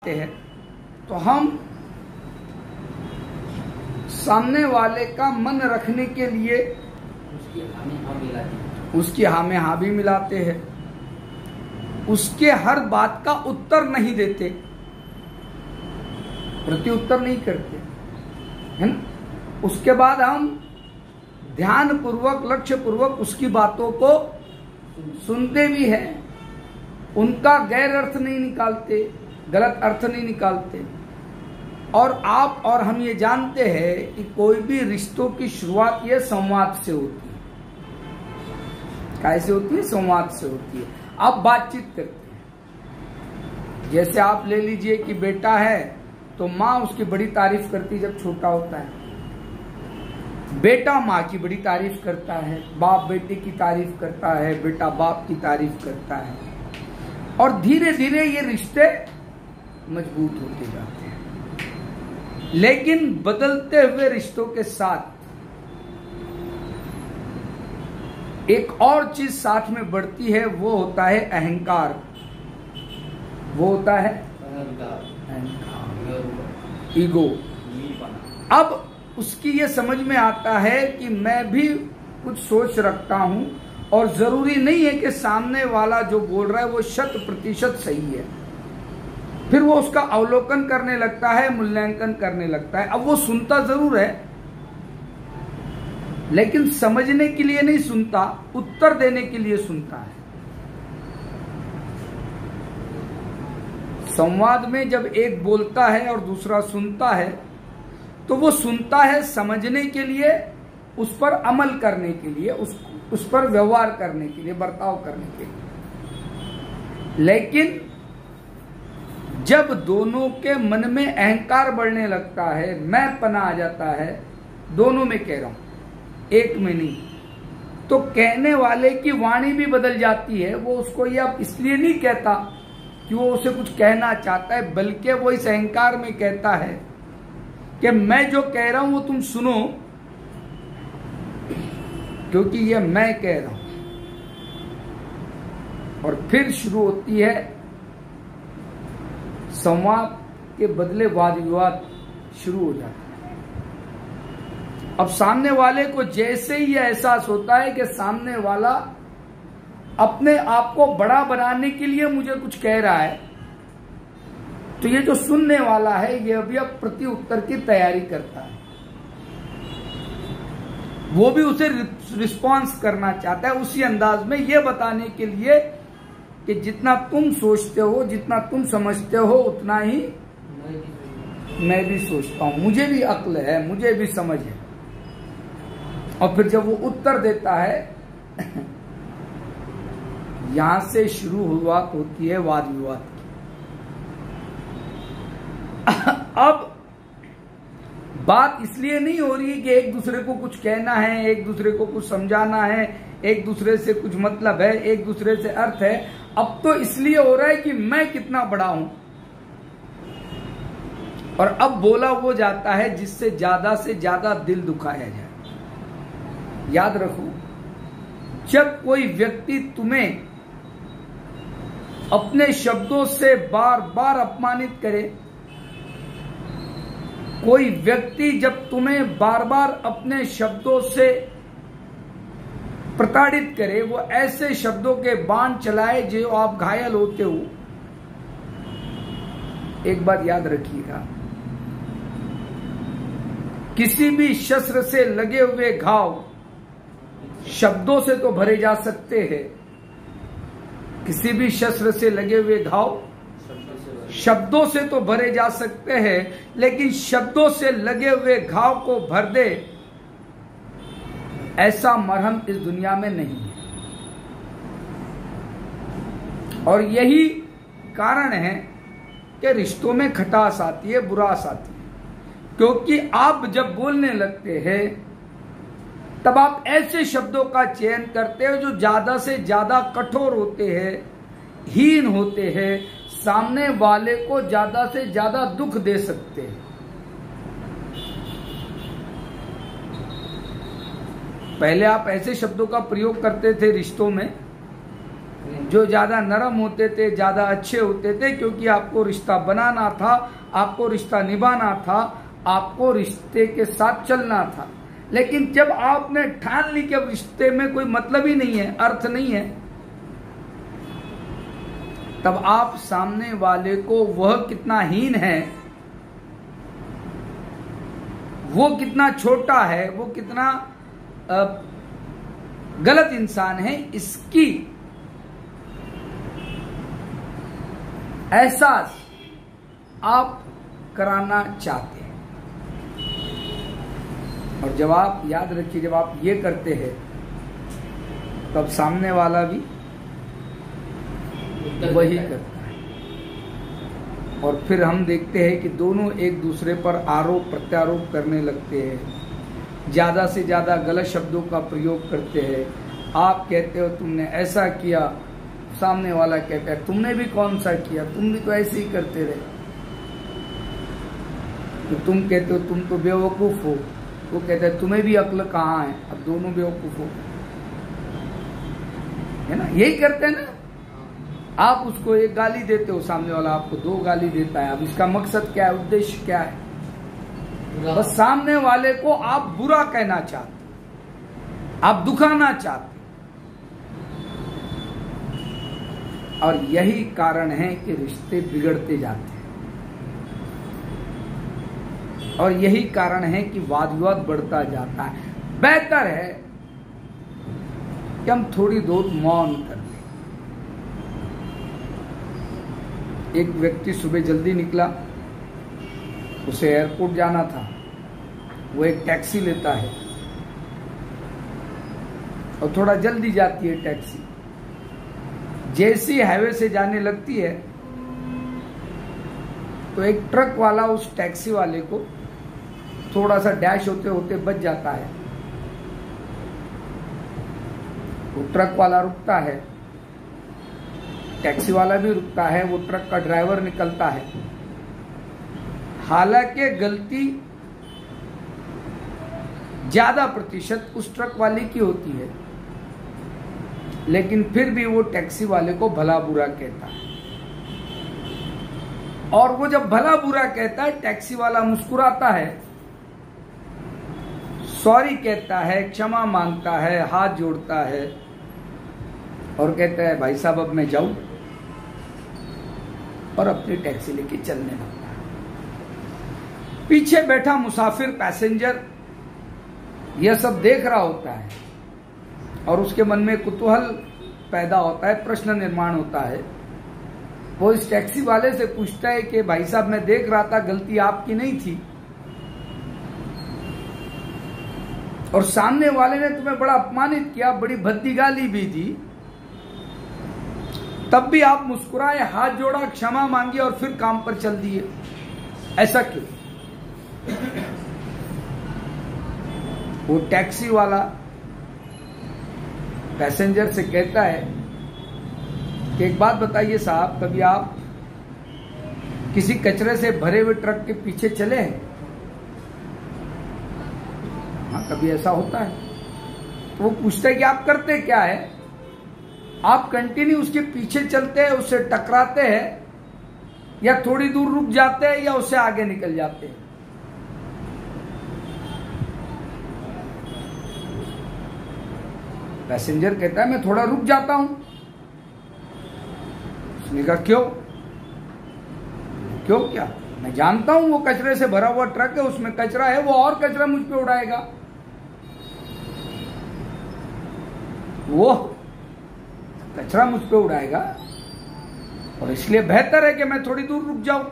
हैं तो हम सामने वाले का मन रखने के लिए उसकी हाँ में हाँ भी मिलाते हैं, उसके हर बात का उत्तर नहीं देते, प्रति उत्तर नहीं करते है ना। उसके बाद हम ध्यान पूर्वक लक्ष्य पूर्वक उसकी बातों को सुनते भी हैं, उनका गैर अर्थ नहीं निकालते, गलत अर्थ नहीं निकालते। और आप और हम ये जानते हैं कि कोई भी रिश्तों की शुरुआत ये संवाद से होती है। कैसे होती है? संवाद से होती है। आप बातचीत करते हैं। जैसे आप ले लीजिए कि बेटा है तो माँ उसकी बड़ी तारीफ करती है जब छोटा होता है, बेटा माँ की बड़ी तारीफ करता है, बाप बेटे की तारीफ करता है, बेटा बाप की तारीफ करता है, और धीरे धीरे ये रिश्ते मजबूत होते जाते हैं। लेकिन बदलते हुए रिश्तों के साथ एक और चीज साथ में बढ़ती है, वो होता है अहंकार। वो होता है अहंकार, ईगो। अब उसकी ये समझ में आता है कि मैं भी कुछ सोच रखता हूं और जरूरी नहीं है कि सामने वाला जो बोल रहा है वो 100% सही है। फिर वो उसका अवलोकन करने लगता है, मूल्यांकन करने लगता है। अब वो सुनता जरूर है लेकिन समझने के लिए नहीं सुनता, उत्तर देने के लिए सुनता है। संवाद में जब एक बोलता है और दूसरा सुनता है तो वो सुनता है समझने के लिए, उस पर अमल करने के लिए, उस पर व्यवहार करने के लिए, बर्ताव करने के लिए। लेकिन जब दोनों के मन में अहंकार बढ़ने लगता है, मैं पना आ जाता है, दोनों में कह रहा हूं, एक में नहीं, तो कहने वाले की वाणी भी बदल जाती है। वो उसको ये अब इसलिए नहीं कहता कि वो उसे कुछ कहना चाहता है, बल्कि वो इस अहंकार में कहता है कि मैं जो कह रहा हूं वो तुम सुनो, क्योंकि ये मैं कह रहा हूं। और फिर शुरू होती है संवाद के बदले वाद विवाद शुरू हो जाता है। अब सामने वाले को जैसे ही यह एहसास होता है कि सामने वाला अपने आप को बड़ा बनाने के लिए मुझे कुछ कह रहा है, तो ये जो सुनने वाला है ये अभी अब प्रति उत्तर की तैयारी करता है। वो भी उसे रिस्पॉन्स करना चाहता है उसी अंदाज में, ये बताने के लिए कि जितना तुम सोचते हो, जितना तुम समझते हो, उतना ही मैं भी सोचता हूं, मुझे भी अक्ल है, मुझे भी समझ है। और फिर जब वो उत्तर देता है यहां से शुरुआत होती है वाद विवाद की। अब बात इसलिए नहीं हो रही कि एक दूसरे को कुछ कहना है, एक दूसरे को कुछ समझाना है, एक दूसरे से कुछ मतलब है, एक दूसरे से अर्थ है। अब तो इसलिए हो रहा है कि मैं कितना बड़ा हूं। और अब बोला वो जाता है जिससे से ज्यादा दिल दुखाया जाए। याद रखो, जब कोई व्यक्ति तुम्हें अपने शब्दों से बार बार अपमानित करे, कोई व्यक्ति जब तुम्हें बार बार अपने शब्दों से प्रताड़ित करे, वो ऐसे शब्दों के बाण चलाए जो आप घायल होते हो, एक बात याद रखिएगा, किसी भी शस्त्र से लगे हुए घाव शब्दों से तो भरे जा सकते हैं, किसी भी शस्त्र से लगे हुए घाव शब्दों से तो भरे जा सकते हैं, लेकिन शब्दों से लगे हुए घाव को भर दे ऐसा मरहम इस दुनिया में नहीं है। और यही कारण है कि रिश्तों में खटास आती है, बुरास आती है, क्योंकि आप जब बोलने लगते हैं तब आप ऐसे शब्दों का चयन करते हो जो ज्यादा से ज्यादा कठोर होते हैं, हीन होते हैं, सामने वाले को ज्यादा से ज्यादा दुख दे सकते हैं। पहले आप ऐसे शब्दों का प्रयोग करते थे रिश्तों में जो ज्यादा नरम होते थे, ज्यादा अच्छे होते थे, क्योंकि आपको रिश्ता बनाना था, आपको रिश्ता निभाना था, आपको रिश्ते के साथ चलना था। लेकिन जब आपने ठान ली कि अब रिश्ते में कोई मतलब ही नहीं है, अर्थ नहीं है, तब आप सामने वाले को वह कितना हीन है, वो कितना छोटा है, वो कितना गलत इंसान है, इसकी एहसास आप कराना चाहते हैं। और जब आप, याद रखिए, जब आप ये करते हैं तब सामने वाला भी वही करता है। और फिर हम देखते हैं कि दोनों एक दूसरे पर आरोप प्रत्यारोप करने लगते हैं, ज्यादा से ज्यादा गलत शब्दों का प्रयोग करते हैं। आप कहते हो तुमने ऐसा किया, सामने वाला कहता है तुमने भी कौन सा किया, तुम भी तो ऐसे ही करते रहे। तो तुम कहते हो तुम तो बेवकूफ हो, वो कहता है तुम्हें भी अक्ल कहाँ है, अब दोनों बेवकूफ हो, है ना, यही करते हैं ना। आप उसको एक गाली देते हो, सामने वाला आपको दो गाली देता है। अब इसका मकसद क्या है, उद्देश्य क्या है? बस सामने वाले को आप बुरा कहना चाहते, आप दुखाना चाहते। और यही कारण है कि रिश्ते बिगड़ते जाते हैं, और यही कारण है कि वाद विवाद बढ़ता जाता है। बेहतर है कि हम थोड़ी देर मौन कर लें। एक व्यक्ति सुबह जल्दी निकला, उसे एयरपोर्ट जाना था, वो एक टैक्सी लेता है और थोड़ा जल्दी जाती है टैक्सी। जैसी हाईवे से जाने लगती है तो एक ट्रक वाला उस टैक्सी वाले को थोड़ा सा डैश होते होते बच जाता है। वो ट्रक वाला रुकता है, टैक्सी वाला भी रुकता है, वो ट्रक का ड्राइवर निकलता है। हालांकि गलती ज्यादा प्रतिशत उस ट्रक वाले की होती है, लेकिन फिर भी वो टैक्सी वाले को भला बुरा कहता है। और वो जब भला बुरा कहता है, टैक्सी वाला मुस्कुराता है, सॉरी कहता है, क्षमा मांगता है, हाथ जोड़ता है और कहता है भाई साहब अब मैं जाऊं, और अपनी टैक्सी लेके चलने लगता है। पीछे बैठा मुसाफिर, पैसेंजर यह सब देख रहा होता है और उसके मन में कुतूहल पैदा होता है, प्रश्न निर्माण होता है। वो इस टैक्सी वाले से पूछता है कि भाई साहब मैं देख रहा था, गलती आपकी नहीं थी, और सामने वाले ने तुम्हें बड़ा अपमानित किया, बड़ी भद्दी गाली भी दी, तब भी आप मुस्कुराए, हाथ जोड़ा, क्षमा मांगी और फिर काम पर चल दिए, ऐसा क्यों? वो टैक्सी वाला पैसेंजर से कहता है कि एक बात बताइए साहब, कभी आप किसी कचरे से भरे हुए ट्रक के पीछे चले हैं? हाँ, कभी ऐसा होता है। तो वो पूछता है कि आप करते क्या है? आप कंटिन्यू उसके पीछे चलते हैं, उससे टकराते हैं, या थोड़ी दूर रुक जाते हैं, या उससे आगे निकल जाते हैं? पैसेंजर कहता है मैं थोड़ा रुक जाता हूं। उसने कहा क्यों? क्यों क्या? मैं जानता हूं वो कचरे से भरा हुआ ट्रक है, उसमें कचरा है, वो और कचरा मुझ पे उड़ाएगा, वो कचरा मुझ पे उड़ाएगा, और इसलिए बेहतर है कि मैं थोड़ी दूर रुक जाऊं।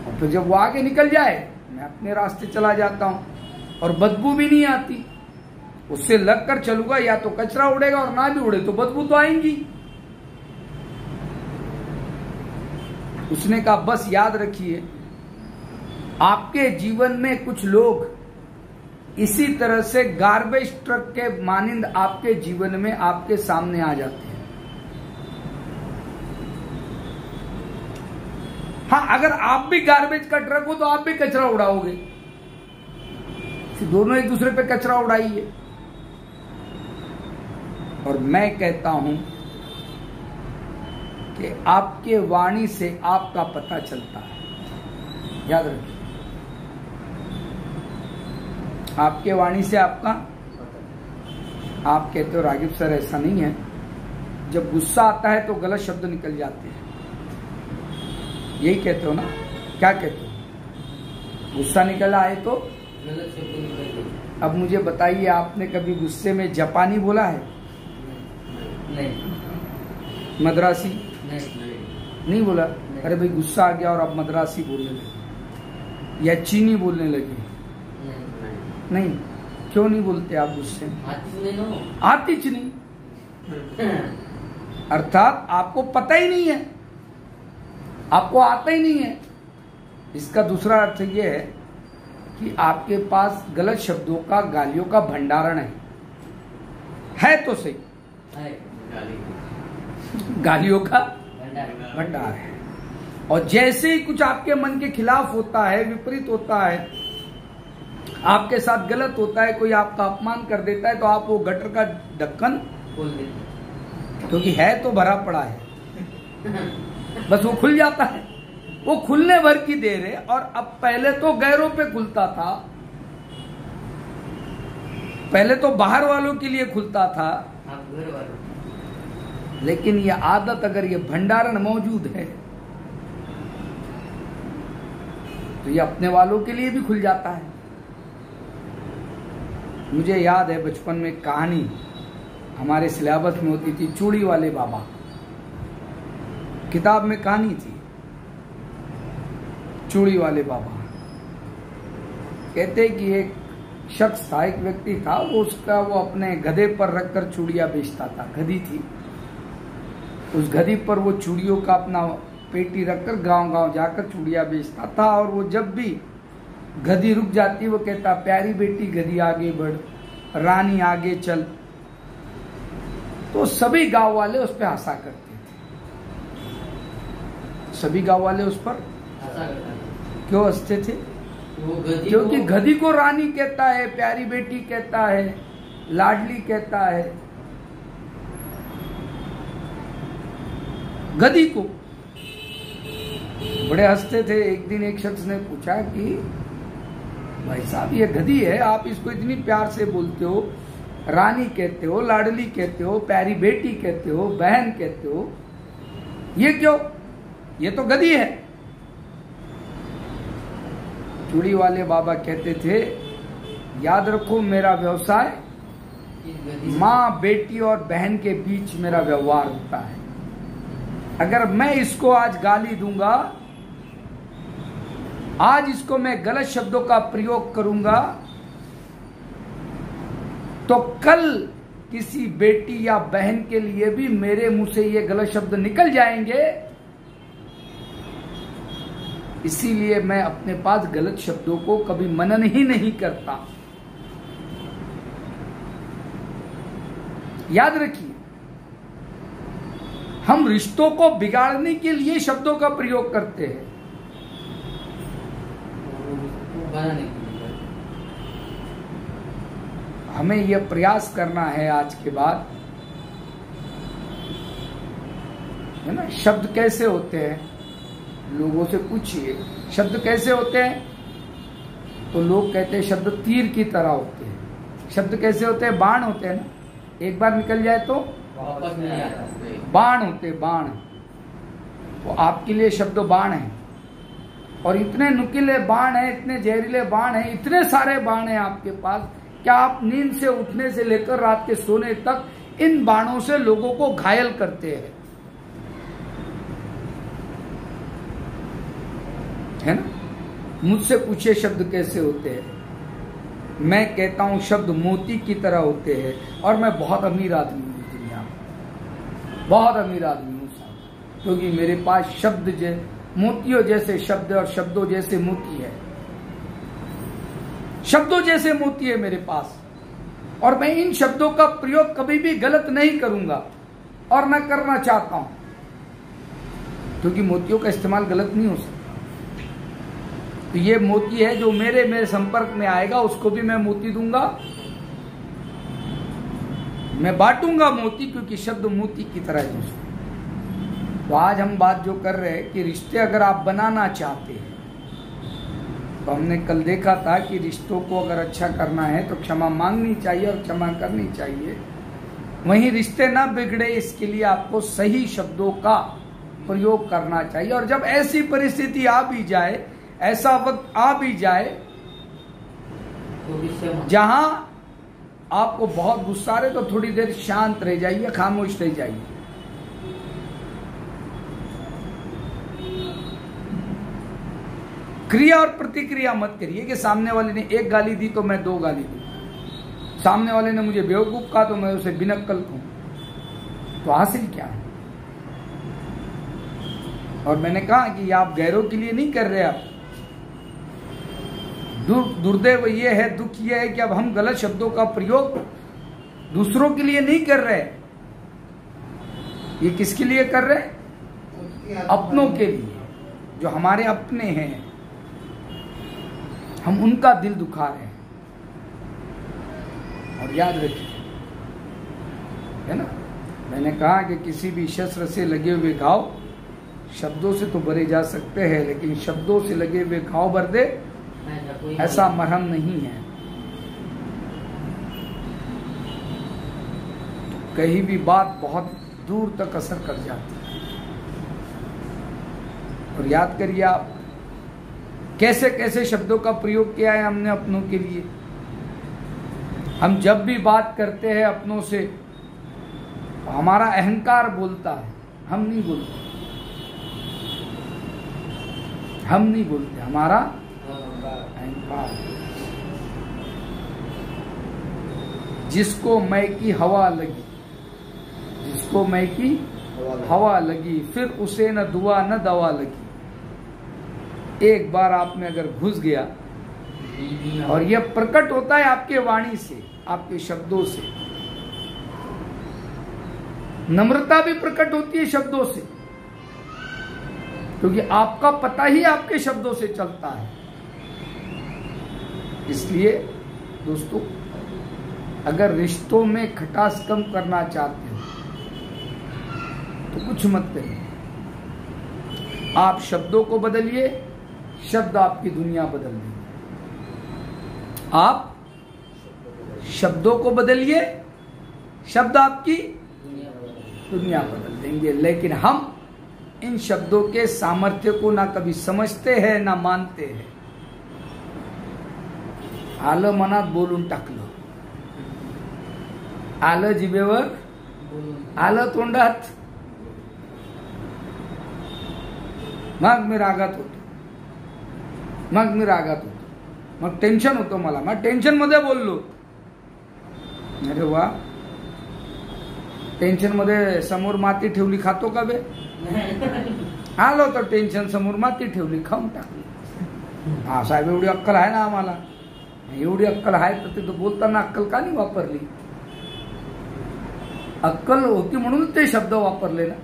और फिर जब वो आगे निकल जाए, मैं अपने रास्ते चला जाता हूं, और बदबू भी नहीं आती। उससे लगकर चलूंगा, या तो कचरा उड़ेगा, और ना भी उड़े तो बदबू तो आएंगी। उसने कहा बस याद रखिए, आपके जीवन में कुछ लोग इसी तरह से गार्बेज ट्रक के मानिंद आपके जीवन में आपके सामने आ जाते हैं। हाँ, अगर आप भी गार्बेज का ट्रक हो तो आप भी कचरा उड़ाओगे, दोनों एक दूसरे पे कचरा उड़ाइए। मैं कहता हूं कि आपके वाणी से आपका पता चलता है। याद रखिए, आपके वाणी से आपका। आप कहते हो रागिब सर ऐसा नहीं है, जब गुस्सा आता है तो गलत शब्द निकल जाते हैं, यही कहते हो ना? क्या कहते हो? गुस्सा निकल आए तो गलत शब्द निकल गए। अब मुझे बताइए, आपने कभी गुस्से में जापानी बोला है? नहीं। मद्रासी? नहीं बोला? अरे भाई गुस्सा आ गया और आप मद्रासी बोलने लगे या चीनी बोलने लगे? नहीं। क्यों नहीं बोलते आप गुस्से में? आतिच नहीं। अर्थात आपको पता ही नहीं है, आपको आता ही नहीं है। इसका दूसरा अर्थ यह है कि आपके पास गलत शब्दों का, गालियों का भंडारण है तो सही, गालियों का भंडार है। और जैसे ही कुछ आपके मन के खिलाफ होता है, विपरीत होता है, आपके साथ गलत होता है, कोई आपका अपमान कर देता है, तो आप वो गटर का ढक्कन खोल देते, क्योंकि है तो भरा पड़ा है, बस वो खुल जाता है। वो खुलने भर की देर है। और अब पहले तो गैरों पे खुलता था, पहले तो बाहर वालों के लिए खुलता था, आप घर वालों। लेकिन ये आदत, अगर ये भंडारण मौजूद है तो ये अपने वालों के लिए भी खुल जाता है। मुझे याद है बचपन में कहानी हमारे सिलेबस में होती थी, चूड़ी वाले बाबा, किताब में कहानी थी चूड़ी वाले बाबा। कहते कि एक शख्स था, एक व्यक्ति था, वो अपने गधे पर रखकर चूड़ियां बेचता था। गधी थी, उस गधी पर वो चूड़ियों का अपना पेटी रखकर गांव-गांव जाकर चूड़ियां बेचता था। और वो जब भी गधी रुक जाती, वो कहता, प्यारी बेटी गधी आगे बढ़, रानी आगे चल। तो सभी गांव वाले उस पर हंसा करते थे। सभी गांव वाले उस पर क्यों हंसते थे? क्योंकि गधी को रानी कहता है, प्यारी बेटी कहता है, लाडली कहता है, गधी को बड़े हंसते थे। एक दिन एक शख्स ने पूछा कि भाई साहब, ये गधी है, आप इसको इतनी प्यार से बोलते हो, रानी कहते हो, लाडली कहते हो, प्यारी बेटी कहते हो, बहन कहते हो, ये क्यों? ये तो गधी है। चूड़ी वाले बाबा कहते थे, याद रखो, मेरा व्यवसाय माँ, बेटी और बहन के बीच मेरा व्यवहार होता है। अगर मैं इसको आज गाली दूंगा, आज इसको मैं गलत शब्दों का प्रयोग करूंगा, तो कल किसी बेटी या बहन के लिए भी मेरे मुंह से ये गलत शब्द निकल जाएंगे। इसीलिए मैं अपने पास गलत शब्दों को कभी मनन ही नहीं करता। याद रखिए, हम रिश्तों को बिगाड़ने के लिए शब्दों का प्रयोग करते हैं। हमें यह प्रयास करना है आज के बाद, है ना? शब्द कैसे होते हैं, लोगों से पूछिए, शब्द कैसे होते हैं? तो लोग कहते हैं शब्द तीर की तरह होते हैं। शब्द कैसे होते हैं? बाण होते हैं ना, एक बार निकल जाए तो वापस नहीं आता। बाण होते, बाण। तो आपके लिए शब्द बाण है, और इतने नुकीले बाण हैं, इतने जहरीले बाण हैं, इतने सारे बाण हैं आपके पास, क्या आप नींद से उठने से लेकर रात के सोने तक इन बाणों से लोगों को घायल करते हैं, है ना? मुझसे पूछिए शब्द कैसे होते हैं। मैं कहता हूं शब्द मोती की तरह होते हैं। और मैं बहुत अमीर आदमी हूं इस दुनिया में, बहुत अमीर आदमी हूं साहब, क्योंकि मेरे पास शब्द मोतियों जैसे शब्द और शब्दों जैसे मोती है, शब्दों जैसे मोती है मेरे पास। और मैं इन शब्दों का प्रयोग कभी भी गलत नहीं करूंगा और न करना चाहता हूं, क्योंकि मोतियों का इस्तेमाल गलत नहीं हो सकता। तो ये मोती है जो मेरे संपर्क में आएगा, उसको भी मैं मोती दूंगा, मैं बांटूंगा मोती, क्योंकि शब्द मोती की तरह है दोस्तों। तो आज हम बात जो कर रहे हैं कि रिश्ते अगर आप बनाना चाहते हैं, तो हमने कल देखा था कि रिश्तों को अगर अच्छा करना है तो क्षमा मांगनी चाहिए और क्षमा करनी चाहिए। वहीं रिश्ते ना बिगड़े, इसके लिए आपको सही शब्दों का प्रयोग करना चाहिए। और जब ऐसी परिस्थिति आ भी जाए, ऐसा वक्त आ भी जाए जहां आपको बहुत गुस्सा आ रहे, तो थोड़ी देर शांत रह जाइए, खामोश रह जाइए। क्रिया और प्रतिक्रिया मत करिए कि सामने वाले ने एक गाली दी तो मैं 2 गाली दी, सामने वाले ने मुझे बेवकूफ कहा तो मैं उसे बिनक्कल कहूं। तो हासिल क्या है? और मैंने कहा कि आप गैरों के लिए नहीं कर रहे। आप दुर्दैव ये है, दुख ये है कि अब हम गलत शब्दों का प्रयोग दूसरों के लिए नहीं कर रहे। ये किसके लिए कर रहे? अपनों के लिए, जो हमारे अपने हैं, हम उनका दिल दुखा रहे हैं। और याद रखिए, है ना, मैंने कहा कि किसी भी शस्त्र से लगे हुए घाव शब्दों से तो भरे जा सकते हैं, लेकिन शब्दों से लगे हुए घाव भर दे ऐसा मरहम नहीं है। तो कहीं भी बात बहुत दूर तक असर कर जाती है। और याद करिए आप कैसे कैसे शब्दों का प्रयोग किया है हमने अपनों के लिए। हम जब भी बात करते हैं अपनों से, तो हमारा अहंकार बोलता है, हम नहीं बोलते। हम नहीं बोलते, हमारा अहंकार। जिसको मैं की हवा लगी, जिसको मैं की हवा लगी, फिर उसे न दुआ न दवा लगी। एक बार आप में अगर घुस गया, और यह प्रकट होता है आपके वाणी से, आपके शब्दों से। नम्रता भी प्रकट होती है शब्दों से, क्योंकि आपका पता ही आपके शब्दों से चलता है। इसलिए दोस्तों, अगर रिश्तों में खटास कम करना चाहते हो तो कुछ मत करिए। आप शब्दों को बदलिए, शब्द आपकी दुनिया बदल देंगे। आप शब्दों को बदलिए, शब्द आपकी दुनिया बदल देंगे। लेकिन हम इन शब्दों के सामर्थ्य को ना कभी समझते हैं ना मानते हैं। आलं मनात बोलून टाकलं, आलं जिभेवर, आलं तोंडात, मग मी रागात होतो, मग टेन्शन होतं मला, मग टेन्शन मध्ये बोललो। अरे वा, टेन्शन मध्ये समोर माती ठेवली खातो का बे? आलो तर टेन्शन समोर माती ठेवली, खाऊन टाकली। हा साहेब, एवढी अक्कल आहे ना आम्हाला, एवढी अक्कल आहे तर ते बोलताना अक्कल का नाही वापरली? अक्कल होती म्हणून ते शब्द वापरले ना।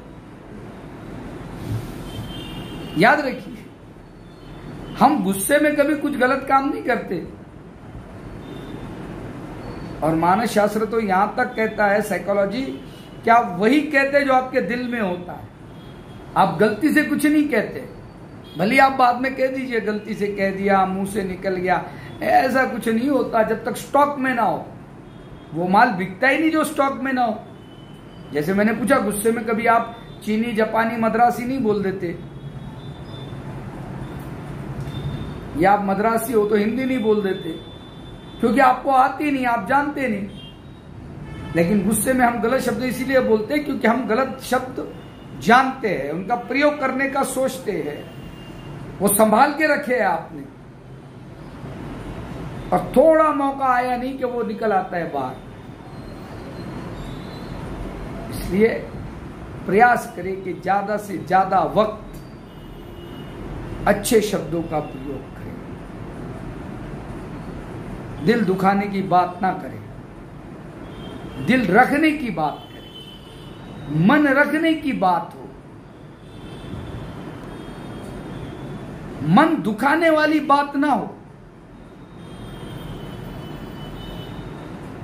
याद रखिए, हम गुस्से में कभी कुछ गलत काम नहीं करते। और मानस शास्त्र तो यहां तक कहता है, साइकोलॉजी, कि आप वही कहते जो आपके दिल में होता है। आप गलती से कुछ नहीं कहते, भले आप बाद में कह दीजिए गलती से कह दिया, मुंह से निकल गया, ऐसा कुछ नहीं होता जब तक स्टॉक में ना हो। वो माल बिकता ही नहीं जो स्टॉक में ना हो। जैसे मैंने पूछा, गुस्से में कभी आप चीनी, जापानी, मद्रासी नहीं बोल देते, या आप मद्रासी हो तो हिंदी नहीं बोल देते, क्योंकि आपको आती नहीं, आप जानते नहीं। लेकिन गुस्से में हम गलत शब्द इसीलिए बोलते हैं क्योंकि हम गलत शब्द जानते हैं, उनका प्रयोग करने का सोचते हैं, वो संभाल के रखे है आपने, और थोड़ा मौका आया नहीं कि वो निकल आता है बाहर। इसलिए प्रयास करें कि ज्यादा से ज्यादा वक्त अच्छे शब्दों का प्रयोग करें। दिल दुखाने की बात ना करें, दिल रखने की बात करें, मन रखने की बात हो। मन दुखाने वाली बात ना हो।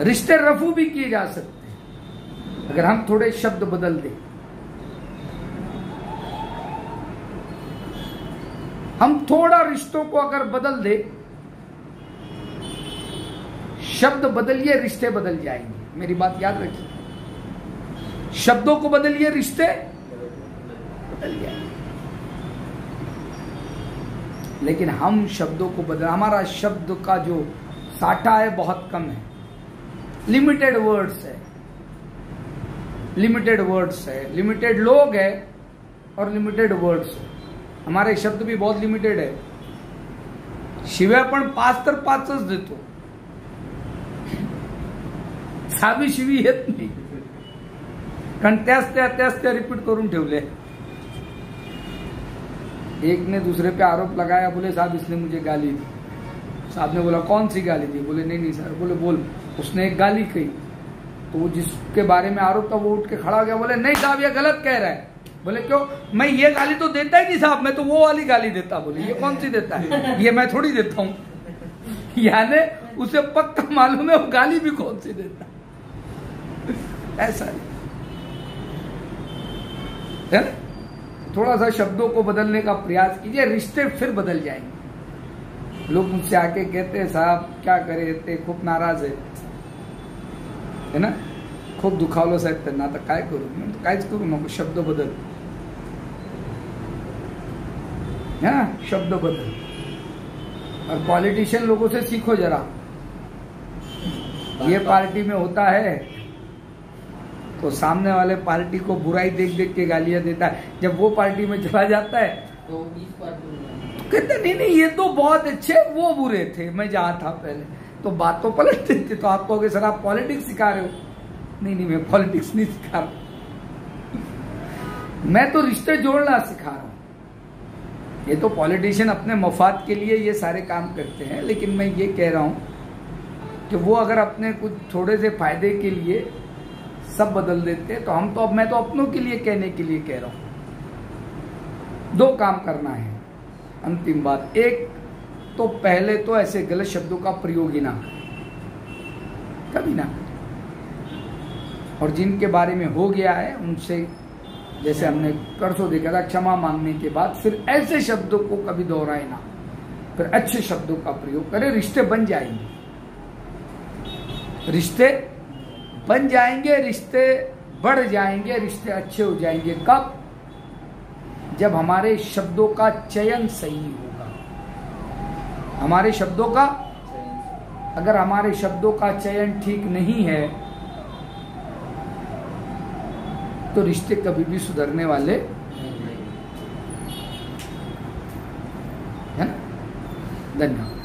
रिश्ते रफू भी किए जा सकते हैं, अगर हम थोड़े शब्द बदल दें, हम थोड़ा रिश्तों को अगर बदल दे, शब्द बदलिए रिश्ते बदल जाएंगे। मेरी बात याद रखिए, शब्दों को बदलिए रिश्ते बदल जाएंगे। लेकिन हम शब्दों को बदल, हमारा शब्द का जो साठा है बहुत कम है, लिमिटेड वर्ड्स है, लिमिटेड वर्ड्स है, लिमिटेड लोग है और लिमिटेड वर्ड्स है। हमारे शब्द भी बहुत लिमिटेड है। शिव्या पण 5 तर 5च देतो, साधी शिवी येत नाही, कारण त्याच त्या रिपीट करून ठेवले। एक ने दूसरे पे आरोप लगाया, बोले साहब इसने मुझे गाली दी। साहब ने बोला कौन सी गाली दी? बोले नहीं सर। बोले बोल। उसने एक गाली कही, तो वो जिसके बारे में आरोप था वो उठ के खड़ा हो गया, बोले नहीं साहब ये गलत कह रहा है। बोले क्यों? मैं ये गाली तो देता ही नहीं साहब, मैं तो वो वाली गाली देता। बोले ये कौन सी देता है? ये मैं थोड़ी देता हूं। यानी उसे पक्का मालूम है वो गाली भी कौन सी देता ऐसा है। थोड़ा सा शब्दों को बदलने का प्रयास कीजिए, रिश्ते फिर बदल जाएंगे। लोग मुझसे आके कहते हैं साहब क्या करे, ते खूब नाराज है ना, खूप दुखावलं साहेब त्यांना, आता काय करू? मी काहीच करू नको, शब्द बदल है ना, शब्द बदल। और पॉलिटिशियन लोगों से सीखो जरा, ये पार्टी में होता है तो सामने वाले पार्टी को बुराई देख देख के गालियां देता है, जब वो पार्टी में चला जाता है तो 20 पार्टी कहते नहीं ये तो बहुत अच्छे, वो बुरे थे, मैं जहां था पहले। तो बात तो पलट देते। तो आप कहोगे सर आप पॉलिटिक्स सिखा रहे हो? नहीं मैं पॉलिटिक्स नहीं सिखा रहा, मैं तो रिश्ते जोड़ना सिखा रहा हूं। ये तो पॉलिटिशियन अपने मफाद के लिए ये सारे काम करते हैं, लेकिन मैं ये कह रहा हूं कि वो अगर अपने कुछ थोड़े से फायदे के लिए सब बदल देते तो हम तो, अब मैं तो अपनों के लिए कहने के लिए कह रहा हूं। 2 काम करना है। अंतिम बात, एक तो पहले तो ऐसे गलत शब्दों का प्रयोग ही ना करें, कभी ना करें। और जिनके बारे में हो गया है उनसे, जैसे हमने परसों देखा था, क्षमा मांगने के बाद फिर ऐसे शब्दों को कभी दोहराए ना, फिर अच्छे शब्दों का प्रयोग करें। रिश्ते बन जाएंगे, रिश्ते बन जाएंगे, रिश्ते बढ़ जाएंगे, रिश्ते अच्छे हो जाएंगे। कब? जब हमारे शब्दों का चयन सही होगा। हमारे शब्दों का, अगर हमारे शब्दों का चयन ठीक नहीं है तो रिश्ते कभी भी सुधरने वाले है ना। धन्यवाद।